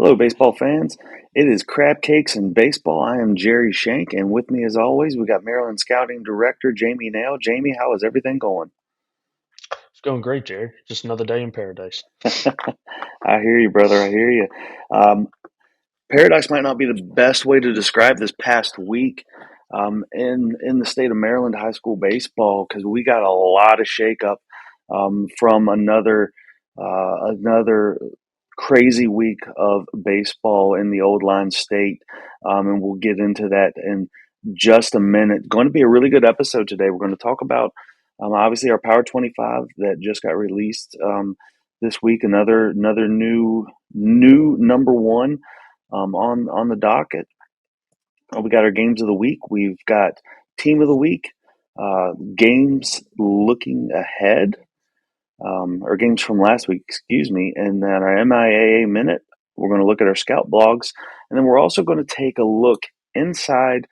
Hello, baseball fans. It is Crabcakes and baseball. I am Jerry Shank, and with me, as always, we got Maryland Scouting Director Jamie Naill. Jamie, how is everything going? It's going great, Jerry. Just another day in paradise. I hear you, brother. I hear you. Um, Paradise might not be the best way to describe this past week in the state of Maryland high school baseball because we got a lot of shakeup from another crazy week of baseball in the old line state, and we'll get into that in just a minute. Going to be a really good episode today. We're going to talk about obviously our Power 25 that just got released this week. Another new number one on the docket. We got our games of the week. We've got team of the week, games looking ahead, or games from last week, excuse me, and then our MIAA Minute. We're going to look at our scout blogs, and then we're also going to take a look inside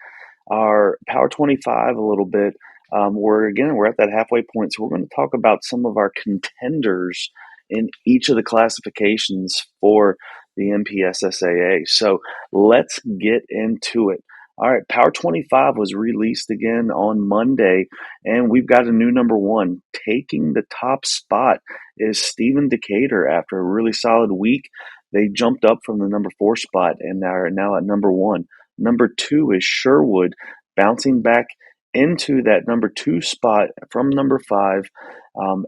our Power 25 a little bit. We're at that halfway point, so we're going to talk about some of our contenders in each of the classifications for the MPSSAA. So let's get into it. All right, Power 25 was released again on Monday, and we've got a new number one. Taking the top spot is Stephen Decatur after a really solid week. They jumped up from the number four spot and are now at number one. Number two is Sherwood, bouncing back into that number two spot from number five.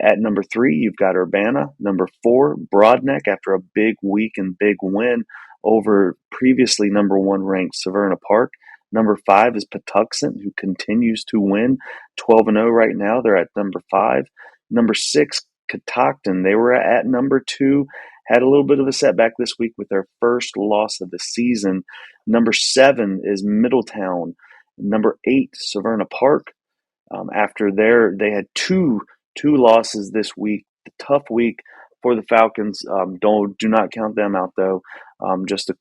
At number three, you've got Urbana. Number four, Broadneck, after a big week and big win over previously number one ranked Severna Park. Number five is Patuxent, who continues to win 12-0 right now. They're at number five. Number six, Catoctin. They were at number two, had a little bit of a setback this week with their first loss of the season. Number seven is Middletown. Number eight, Severna Park. They had two losses this week. The tough week for the Falcons. Do not count them out though. Just a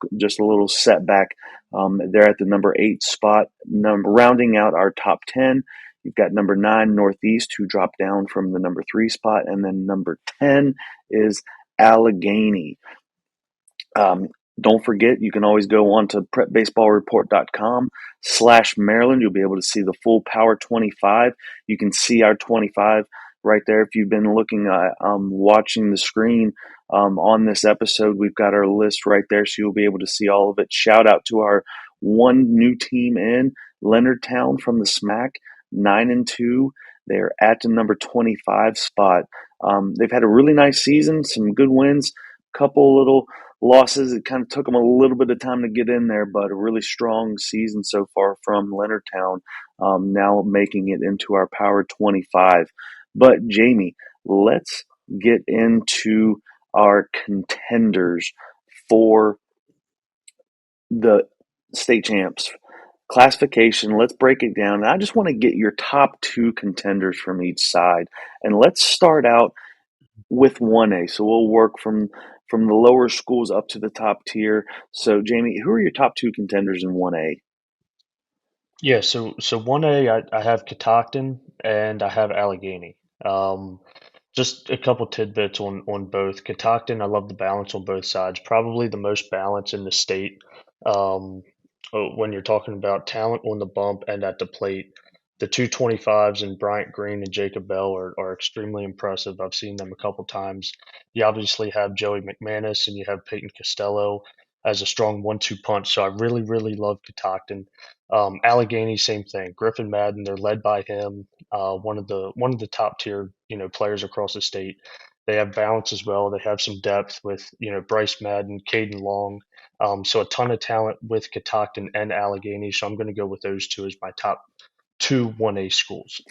little setback. They're at the number eight spot. Rounding out our top 10. You've got number nine Northeast, who dropped down from the number three spot, and then number 10 is Allegheny. Um, don't forget, you can always go on to prepbaseballreport.com/Maryland. You'll be able to see the full Power 25. You can see our 25 right there. If you've been looking at watching the screen on this episode, we've got our list right there, so you'll be able to see all of it. Shout out to our one new team in Leonardtown from the SMAC, 9-2. They're at the number 25 spot. They've had a really nice season, some good wins, couple little losses. It kind of took them a little bit of time to get in there, but a really strong season so far from Leonardtown, now making it into our Power 25. But Jamie, let's get into our contenders for the state champs classification. Let's break it down. And I just want to get your top two contenders from each side. And let's start out with 1A. So we'll work from the lower schools up to the top tier. So Jamie, who are your top two contenders in 1A? Yeah, so 1A, I have Catoctin and I have Allegheny. Um, just a couple tidbits on both. Catoctin, I love the balance on both sides. Probably the most balance in the state. Um, when you're talking about talent on the bump and at the plate, the 225s and Bryant Green and Jacob Bell are extremely impressive. I've seen them a couple times. You obviously have Joey McManus and you have Peyton Costello as a strong 1-2 punch. So I really love Catoctin. Allegheny, same thing. Griffin Madden, they're led by him. One of the top tier players across the state. They have balance as well. They have some depth with Bryce Madden, Caden Long. So a ton of talent with Catoctin and Allegheny. So I'm going to go with those two as my top two 1A schools.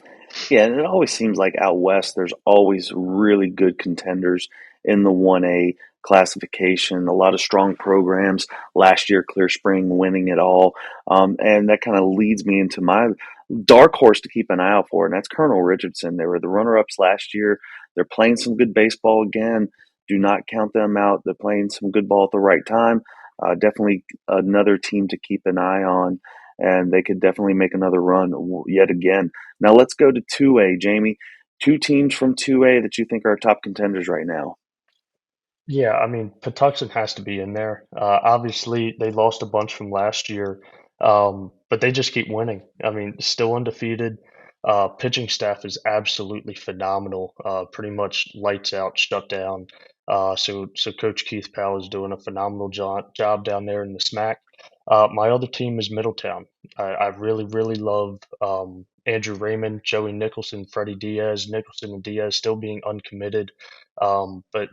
Yeah, and it always seems like out west there's always really good contenders in the 1A classification. A lot of strong programs. Last year, Clear Spring winning it all, and that kind of leads me into my dark horse to keep an eye out for, and that's Colonel Richardson. They were the runner-ups last year. They're playing some good baseball again. Do not count them out. They're playing some good ball at the right time. Definitely another team to keep an eye on, and they could definitely make another run yet again. Now let's go to 2A, Jamie. Two teams from 2A that you think are top contenders right now. Yeah, I mean, Patuxent has to be in there. Obviously, they lost a bunch from last year, but they just keep winning. I mean, still undefeated. Pitching staff is absolutely phenomenal. Pretty much lights out, shut down. So Coach Keith Powell is doing a phenomenal job down there in the SMAC. My other team is Middletown. I really love Andrew Raymond, Joey Nicholson, Freddie Diaz, Nicholson and Diaz still being uncommitted. But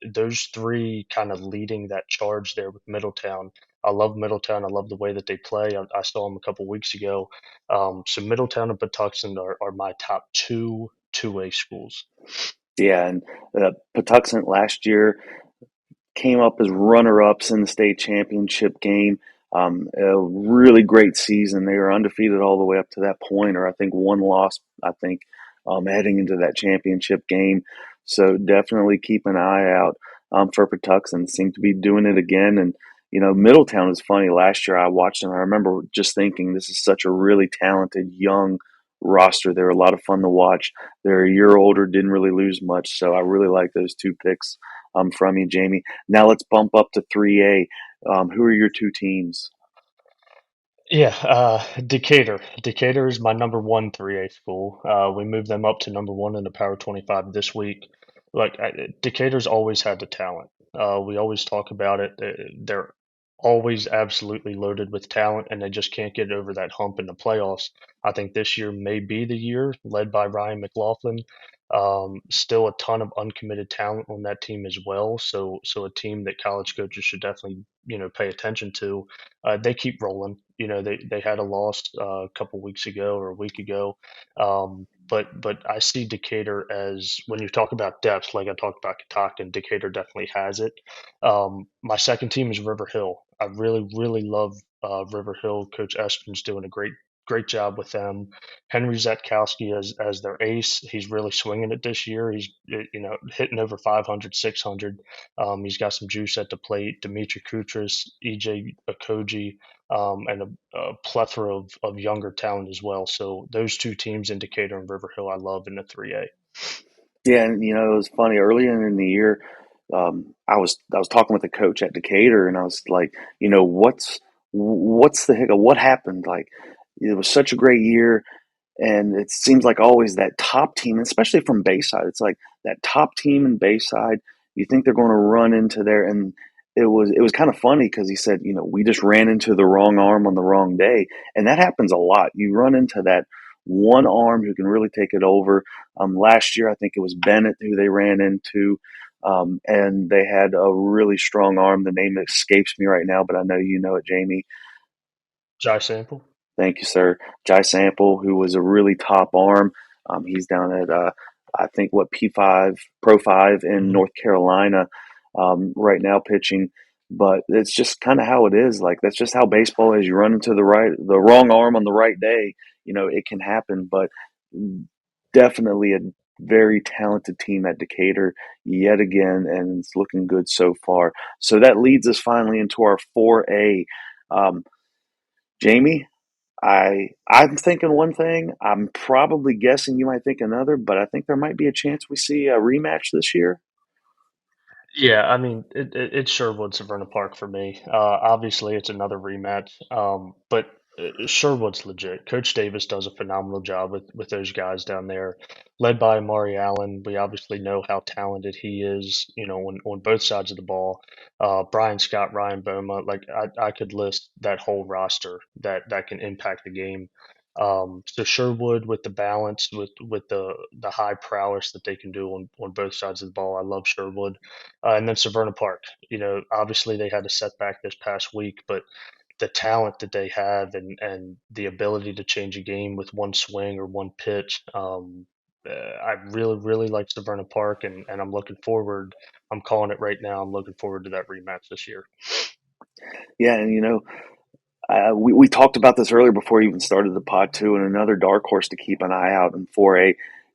those three kind of leading that charge there with Middletown. I love Middletown. I love the way that they play. I saw them a couple weeks ago. So Middletown and Patuxent are my top two A schools. Yeah, and Patuxent last year came up as runner-ups in the state championship game. A really great season. They were undefeated all the way up to that point, or I think one loss. I think heading into that championship game. So definitely keep an eye out for Patuxent. Seem to be doing it again, and Middletown is funny. Last year I watched them. I remember just thinking this is such a really talented young roster. They're a lot of fun to watch. They're a year older, didn't really lose much, so I really like those two picks from you, Jamie. Now let's bump up to 3A. Who are your two teams? Yeah, Decatur. Decatur is my number one 3A school. We moved them up to number one in the Power 25 this week. Decatur's always had the talent. We always talk about it. They're always absolutely loaded with talent, and they just can't get over that hump in the playoffs. I think this year may be the year, led by Ryan McLaughlin. Still a ton of uncommitted talent on that team as well. So a team that college coaches should definitely pay attention to. They keep rolling. They had a loss a couple weeks ago or a week ago, but I see Decatur as when you talk about depth, like I talked about Catoctin, Decatur definitely has it. My second team is River Hill. I really love River Hill. Coach Espin's doing a great job with them. Henry Zetkowski as their ace. He's really swinging it this year. He's hitting over 500, 600. He's got some juice at the plate. Dimitri Kutris, EJ Okoji, and a plethora of younger talent as well. So those two teams, Indicator and River Hill, I love in the 3A. Yeah, and it was funny. Earlier in the year, I was talking with the coach at Decatur, and I was like, what's the hiccup? What happened? Like, it was such a great year. And it seems like always that top team, especially from Bayside, it's like that top team in Bayside, you think they're going to run into there. And it was kind of funny because he said, we just ran into the wrong arm on the wrong day. And that happens a lot. You run into that one arm who can really take it over. Last year, I think it was Bennett who they ran into. And they had a really strong arm. The name escapes me right now, but I know you know it, Jamie. Jai Sample. Thank you, sir. Jai Sample, who was a really top arm. He's down at I think what P5 Pro 5 in Hmm. North Carolina right now pitching. But it's just kind of how it is. Like that's just how baseball is. You run into the wrong arm on the right day. It can happen. But definitely a very talented team at Decatur yet again, and it's looking good so far. So that leads us finally into our 4A. Um, Jamie, I'm thinking one thing. I'm probably guessing you might think another, but I think there might be a chance we see a rematch this year. Yeah, I mean, it's Sherwood Savannah Park for me. Obviously, it's another rematch, but Sherwood's legit. Coach Davis does a phenomenal job with those guys down there, led by Amari Allen. We obviously know how talented he is, on both sides of the ball. Brian Scott, Ryan Boma, like I could list that whole roster that can impact the game. So Sherwood with the balance, with the high prowess that they can do on both sides of the ball. I love Sherwood. And then Severna Park, obviously they had a setback this past week, but the talent that they have and the ability to change a game with one swing or one pitch, I really like Severna Park, and I'm looking forward. I'm calling it right now. I'm looking forward to that rematch this year. Yeah, and we talked about this earlier before we even started the pod too, and another dark horse to keep an eye out in 4A,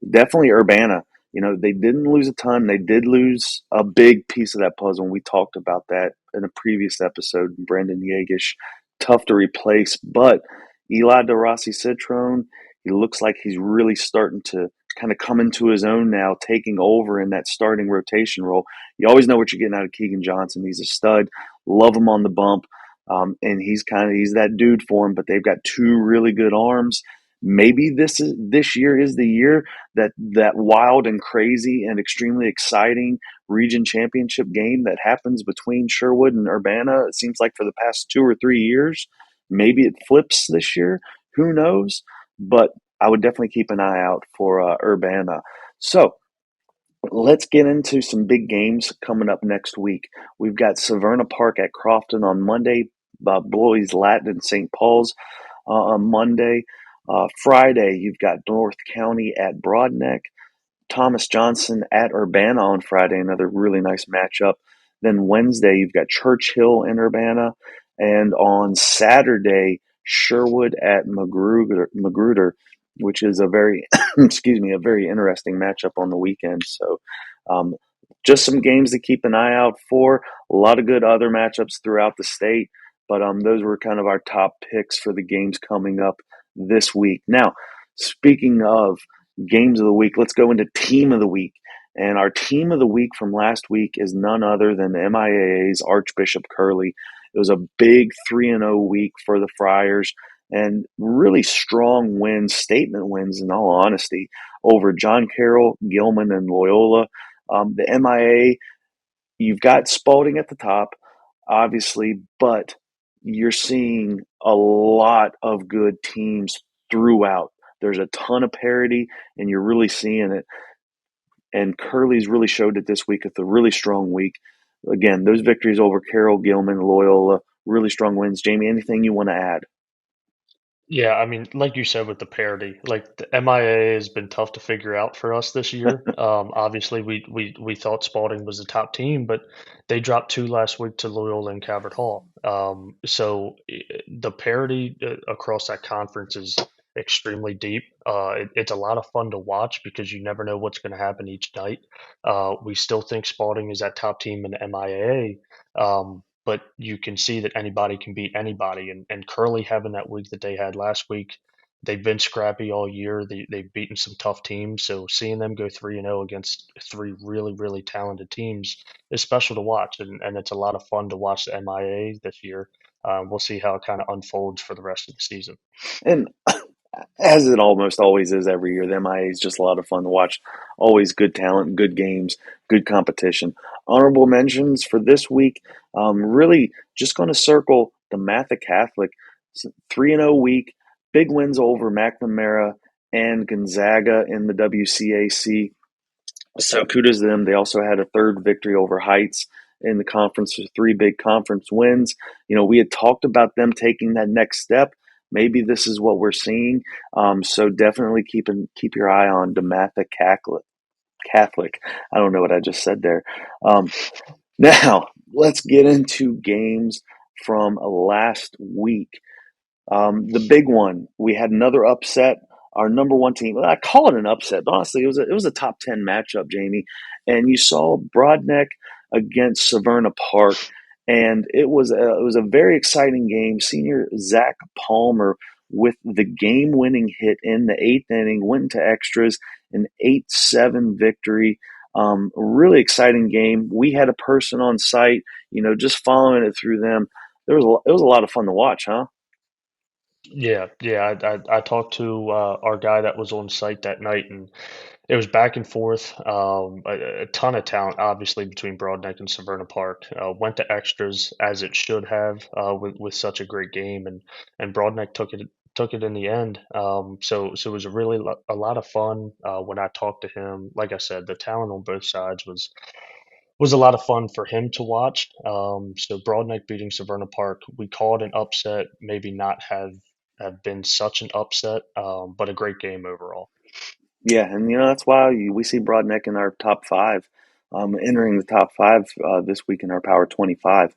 definitely Urbana. They didn't lose a ton. They did lose a big piece of that puzzle, and we talked about that in a previous episode. Brendan Yegish, tough to replace, but Eli DeRossi Citrone, he looks like he's really starting to kind of coming to his own now, taking over in that starting rotation role. You always know what you're getting out of Keegan Johnson. He's a stud. Love him on the bump. And he's that dude for him, but they've got two really good arms. Maybe this year is the year that wild and crazy and extremely exciting region championship game that happens between Sherwood and Urbana. It seems like for the past 2 or 3 years, maybe it flips this year. Who knows? But I would definitely keep an eye out for Urbana. So let's get into some big games coming up next week. We've got Severna Park at Crofton on Monday, Blois Latin and St. Paul's on Monday. Friday, you've got North County at Broadneck. Thomas Johnson at Urbana on Friday, another really nice matchup. Then Wednesday, you've got Churchill in Urbana. And on Saturday, Sherwood at Magruder, which is a very, excuse me, a very interesting matchup on the weekend. So um, just some games to keep an eye out for. A lot of good other matchups throughout the state. But those were kind of our top picks for the games coming up this week. Now, speaking of games of the week, let's go into team of the week. And our team of the week from last week is none other than the MIAA's Archbishop Curley. It was a big 3-0 week for the Friars and really strong wins, statement wins in all honesty, over John Carroll, Gilman, and Loyola. The MIAA, you've got Spalding at the top, obviously, but you're seeing a lot of good teams throughout. There's a ton of parity, and you're really seeing it. And Curley's really showed it this week. It's a really strong week. Again, those victories over Carroll, Gilman, Loyola, really strong wins. Jamie, anything you want to add? Yeah, I mean, like you said with the parity, like the MIA has been tough to figure out for us this year. Obviously, we thought Spalding was the top team, but they dropped two last week to Loyola and Calvert Hall. The parity across that conference is extremely deep. It's a lot of fun to watch because you never know what's going to happen each night. We still think Spalding is that top team in the MIA. But you can see that anybody can beat anybody. And Curly having that week that they had last week, they've been scrappy all year. They've beaten some tough teams. So seeing them go 3-0 against three really, really talented teams is special to watch. And it's a lot of fun to watch the MIA this year. We'll see how it kind of unfolds for the rest of the season. And as it almost always is every year, the MIA is just a lot of fun to watch. Always good talent, good games, good competition. Honorable mentions for this week, really just going to circle the Matha Catholic 3-0 week, big wins over McNamara and Gonzaga in the WCAC. So kudos to them. They also had a third victory over Heights in the conference, so three big conference wins. We had talked about them taking that next step. Maybe this is what we're seeing. So definitely keep your eye on DeMatha Catholic. Catholic. I don't know what I just said there. Now let's get into games from last week. The big one, we had another upset. Our number one team. Well, I call it an upset. But honestly, it was a top 10 matchup, Jamie. And you saw Broadneck against Severna Park, and it was a very exciting game. Senior Zach Palmer with the game-winning hit in the eighth inning went into extras, an 8-7 victory. Really exciting game. We had a person on site, just following it through them. It was a lot of fun to watch, huh? Yeah. I talked to our guy that was on site that night, and it was back and forth. A ton of talent, obviously, between Broadneck and Severna Park. Went to extras as it should have with such a great game, and Broadneck took it in the end. So it was a lot of fun when I talked to him. Like I said, the talent on both sides was a lot of fun for him to watch. So Broadneck beating Severna Park, we called an upset, maybe not have been such an upset, but a great game overall. Yeah, and that's why we see Broadneck in our top five, entering the top five this week in our Power 25.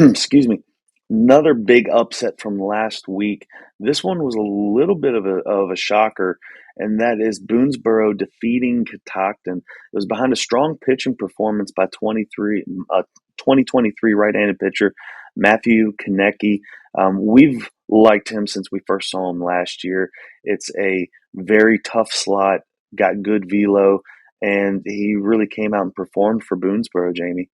Excuse me. Another big upset from last week. This one was a little bit of a shocker, and that is Boonesboro defeating Catoctin. It was behind a strong pitching performance by 2023 right-handed pitcher Matthew Konecki. We've liked him since we first saw him last year. It's a very tough slot got good velo, and he really came out and performed for Boonesboro, Jamie.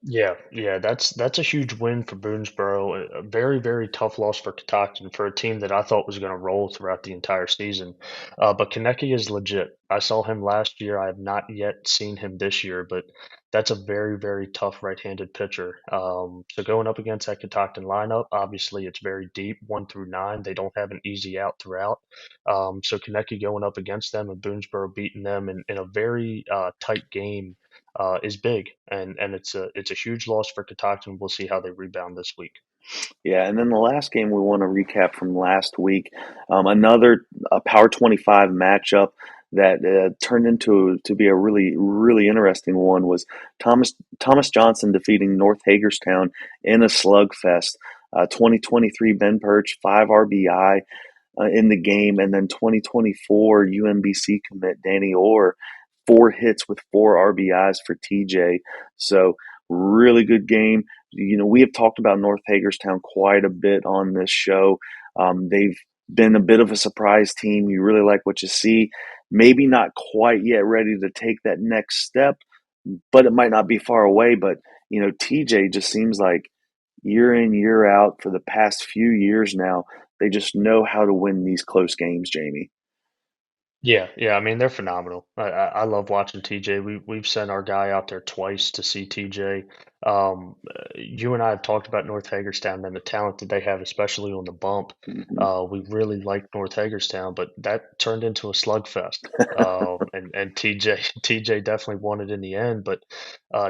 Yeah, yeah, that's a huge win for Boonesboro. A very, very tough loss for Catoctin for a team that I thought was going to roll throughout the entire season. But Konecki is legit. I saw him last year. I have not yet seen him this year, but that's a very, very tough right-handed pitcher. So going up against that Catoctin lineup, obviously it's very deep, 1 through 9. They don't have an easy out throughout. So Konecki going up against them and Boonesboro beating them in a very tight game is big, and it's a huge loss for Catoctin. We'll see how they rebound this week. Yeah, and then the last game we want to recap from last week, another Power 25 matchup that turned into to be a really interesting one was Thomas Johnson defeating North Hagerstown in a slugfest. 2023 Ben Perch 5 RBI in the game, and then 2024 UMBC commit Danny Orr 4 hits with 4 RBIs for TJ. So really good game. We have talked about North Hagerstown quite a bit on this show. They've been a bit of a surprise team. You really like what you see. Maybe not quite yet ready to take that next step, but it might not be far away. But TJ just seems like year in, year out for the past few years now, they just know how to win these close games, Jamie. Yeah, yeah. I mean, they're phenomenal. I love watching TJ. We've sent our guy out there twice to see TJ. You and I have talked about North Hagerstown and the talent that they have, especially on the bump. Mhm. We really liked North Hagerstown, but that turned into a slugfest. And TJ definitely won it in the end. But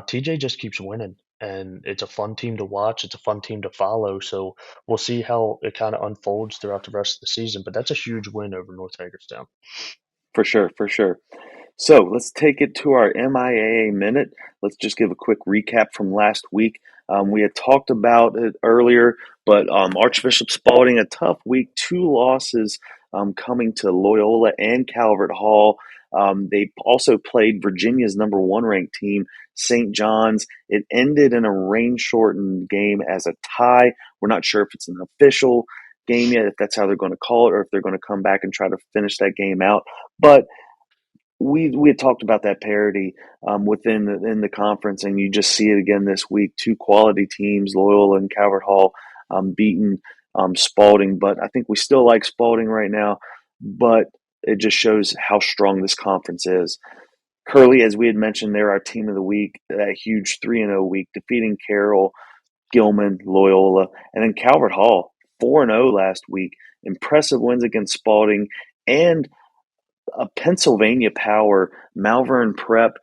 TJ just keeps winning, and it's a fun team to watch. It's a fun team to follow. So we'll see how it kind of unfolds throughout the rest of the season. But that's a huge win over North Hagerstown. For sure, for sure. So let's take it to our MIAA minute. Let's just give a quick recap from last week. We had talked about it earlier, but Archbishop Spalding, a tough week, 2 losses coming to Loyola and Calvert Hall. They also played Virginia's number 1 ranked team, St. John's. It ended in a rain shortened game as a tie. We're not sure if it's an official game yet, if that's how they're going to call it, or if they're going to come back and try to finish that game out. But we had talked about that parity within in the conference, and you just see it again this week. 2 quality teams, Loyola and Calvert Hall, beating Spalding. But I think we still like Spalding right now. But it just shows how strong this conference is. Curly, as we had mentioned, they're our team of the week. That huge 3-0 week, defeating Carroll, Gilman, Loyola, and then Calvert Hall 4-0 last week. Impressive wins against Spalding and a Pennsylvania power, Malvern Prep.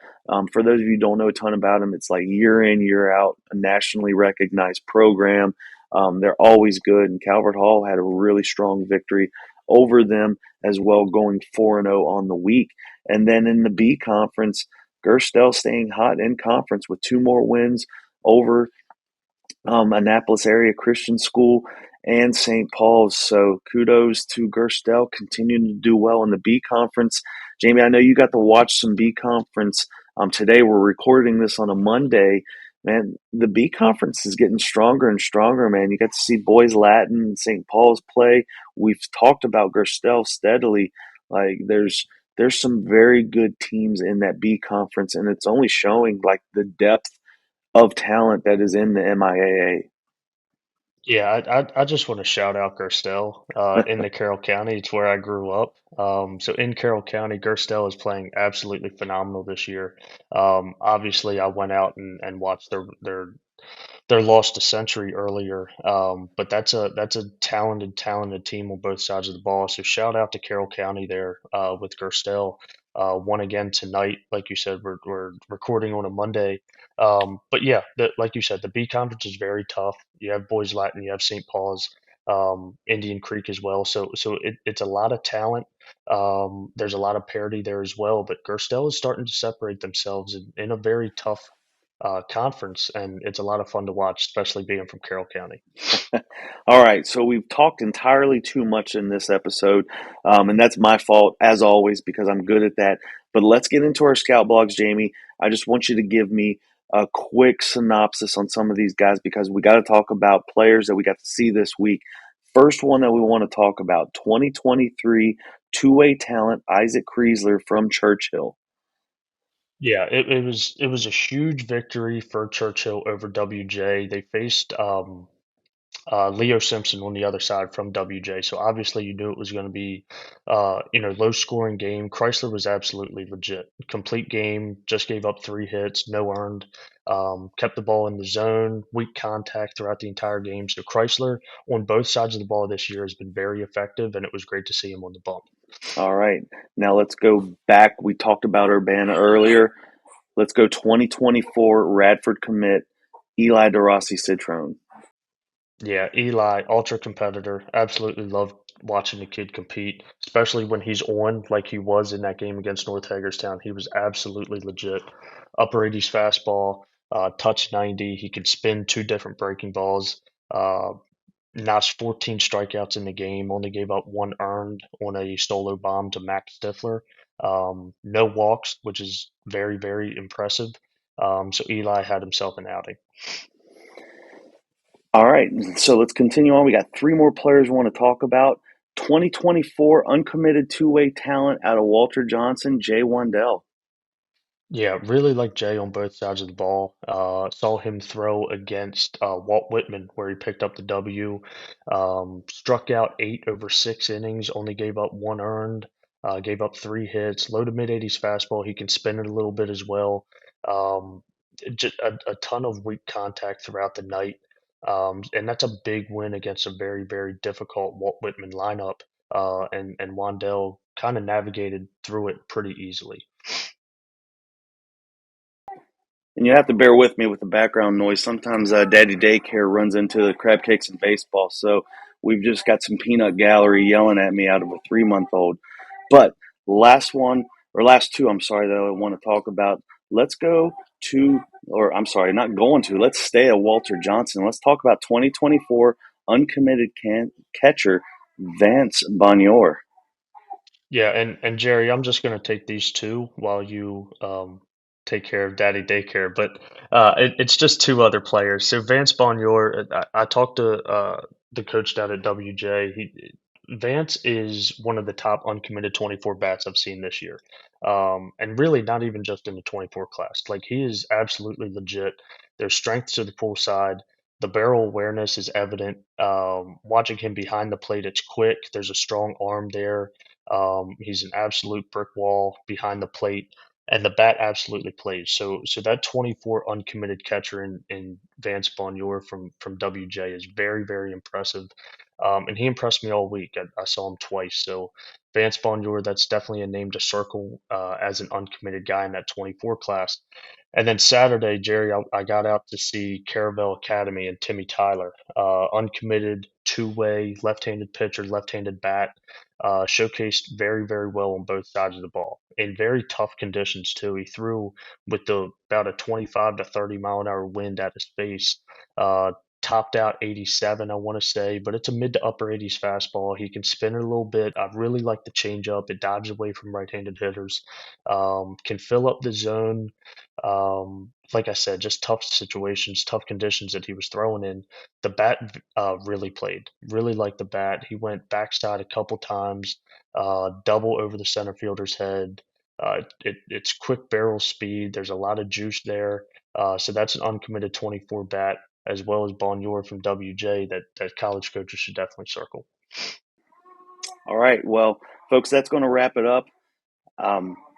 For those of you who don't know a ton about them, it's like year in, year out, a nationally recognized program. They're always good, and Calvert Hall had a really strong victory over them as well, going 4-0 on the week. And then in the B conference, Gerstel staying hot in conference with 2 more wins over Annapolis Area Christian School, and St. Paul's. So kudos to Gerstel continuing to do well in the B Conference. Jamie, I know you got to watch some B Conference today. We're recording this on a Monday. Man, the B Conference is getting stronger and stronger, man. You got to see Boys Latin and St. Paul's play. We've talked about Gerstel steadily. Like there's some very good teams in that B Conference, and it's only showing like the depth of talent that is in the MIAA. Yeah, I just want to shout out Gerstel in the Carroll County. It's where I grew up. So in Carroll County, Gerstel is playing absolutely phenomenal this year. Obviously, I went out and watched their loss to Century earlier. But that's a talented team on both sides of the ball. So shout out to Carroll County there with Gerstel. Won again tonight, like you said. We're recording on a Monday. But yeah, like you said, the B conference is very tough. You have Boys Latin, you have St. Paul's, Indian Creek as well. So it's a lot of talent. There's a lot of parity there as well. But Gerstel is starting to separate themselves in a very tough conference, and it's a lot of fun to watch, especially being from Carroll County. All right, so we've talked entirely too much in this episode, and that's my fault as always because I'm good at that. But let's get into our scout blogs, Jamie. I just want you to give me a quick synopsis on some of these guys because we got to talk about players that we got to see this week. First one that we want to talk about 2023 two-way talent Isaac Kreisler from Churchill. Yeah, it was a huge victory for Churchill over WJ. They faced Leo Simpson on the other side from WJ. So obviously you knew it was going to be, low scoring game. Chrysler was absolutely legit. Complete game, just gave up 3 hits, no earned, kept the ball in the zone, weak contact throughout the entire game. So Chrysler on both sides of the ball this year has been very effective, and it was great to see him on the bump. All right, now let's go back. We talked about Urbana earlier. Let's go 2024 Radford commit Eli DeRossi Citrone. Yeah, Eli, ultra competitor. Absolutely love watching the kid compete, especially when he's on like he was in that game against North Hagerstown. He was absolutely legit. Upper 80s fastball, touch 90. He could spin 2 different breaking balls. Uh, Notched 14 strikeouts in the game. Only gave up 1 earned on a solo bomb to Max Stifler. No walks, which is very, very impressive. So Eli had himself an outing. All right, so let's continue on. We got 3 more players we want to talk about. 2024 uncommitted two-way talent out of Walter Johnson, Jay Wandell. Yeah, really like Jay on both sides of the ball. Saw him throw against Walt Whitman, where he picked up the W. Struck out 8 over 6 innings, only gave up 1 earned, gave up 3 hits. Low to mid 80s fastball. He can spin it a little bit as well. Just a ton of weak contact throughout the night. And that's a big win against a very, very difficult Walt Whitman lineup. And Wandell kind of navigated through it pretty easily. And you have to bear with me with the background noise. Sometimes Daddy Daycare runs into the Crabcakes and baseball, so we've just got some peanut gallery yelling at me out of a 3-month-old. But last two, I'm sorry, that I want to talk about. Let's go to, or I'm sorry, not going to. Let's stay at Walter Johnson. Let's talk about 2024 uncommitted catcher Vance Bonnior. Yeah, and Jerry, I'm just gonna take these two while you take care of Daddy Daycare. But it's just 2 other players. So Vance Bonnior, I talked to the coach down at WJ. Vance is one of the top uncommitted 24 bats I've seen this year, and really not even just in the 24 class. Like he is absolutely legit. There's strength to the pull side. The barrel awareness is evident. Watching him behind the plate, it's quick. There's a strong arm there. He's an absolute brick wall behind the plate, and the bat absolutely plays. So that 24 uncommitted catcher in Vance Bonnior from WJ is very, very impressive. And he impressed me all week. I saw him twice. So Vance Bonnior, that's definitely a name to circle as an uncommitted guy in that 24 class. And then Saturday, Jerry, I got out to see Caravel Academy and Timmy Tyler, uncommitted, two-way, left-handed pitcher, left-handed bat, showcased very, very well on both sides of the ball in very tough conditions too. He threw with about a 25 to 30 mile an hour wind at his face. Uh, Topped out 87, I want to say, but it's a mid to upper 80s fastball. He can spin it a little bit. I really like the changeup. It dives away from right-handed hitters. Can fill up the zone. Like I said, just tough situations, tough conditions that he was throwing in. The bat really played. Really liked the bat. He went backside a couple times, double over the center fielder's head. It's quick barrel speed. There's a lot of juice there. So that's an uncommitted 24 bat, as well as Bonnior from WJ that college coaches should definitely circle. All right, well, folks, that's going to wrap it up.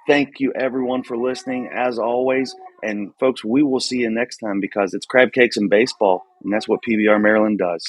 Thank you, everyone, for listening, as always. And, folks, we will see you next time because it's crab cakes and baseball, and that's what PBR Maryland does.